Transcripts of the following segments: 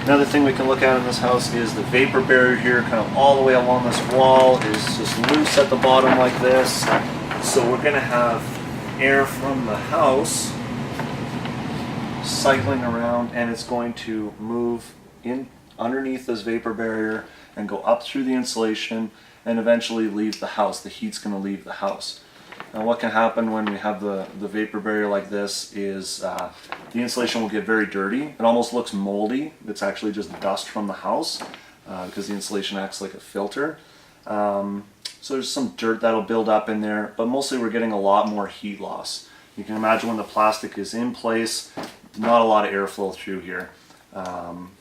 Another thing we can look at in this house is the vapor barrier here, kind of all the way along this wall is just loose at the bottom like this. So we're going to have air from the house cycling around, and it's going to move in underneath this vapor barrier and go up through the insulation and eventually leave the house. The heat's going to leave the house. Now what can happen when we have the vapor barrier like this is the insulation will get very dirty. It almost looks moldy. It's actually just dust from the house because the insulation acts like a filter. So there's some dirt that'll build up in there, but mostly we're getting a lot more heat loss. You can imagine when the plastic is in place, not a lot of airflow through here,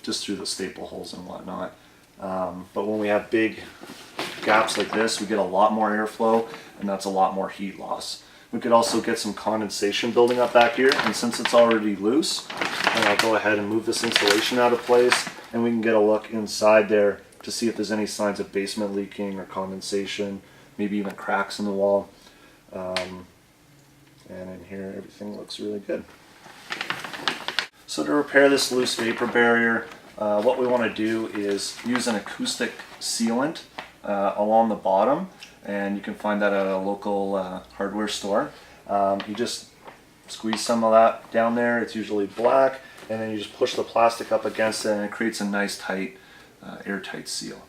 just through the staple holes and whatnot. But when we have big gaps like this, we get a lot more airflow, and that's a lot more heat loss. We could also get some condensation building up back here, and since it's already loose, I'll go ahead and move this insulation out of place, and we can get a look inside there to see if there's any signs of basement leaking or condensation, maybe even cracks in the wall. And in here, everything looks really good. So to repair this loose vapor barrier, what we want to do is use an acoustic sealant along the bottom, and you can find that at a local hardware store. You just squeeze some of that down there. It's usually black, and then you just push the plastic up against it, and it creates a nice tight, airtight seal.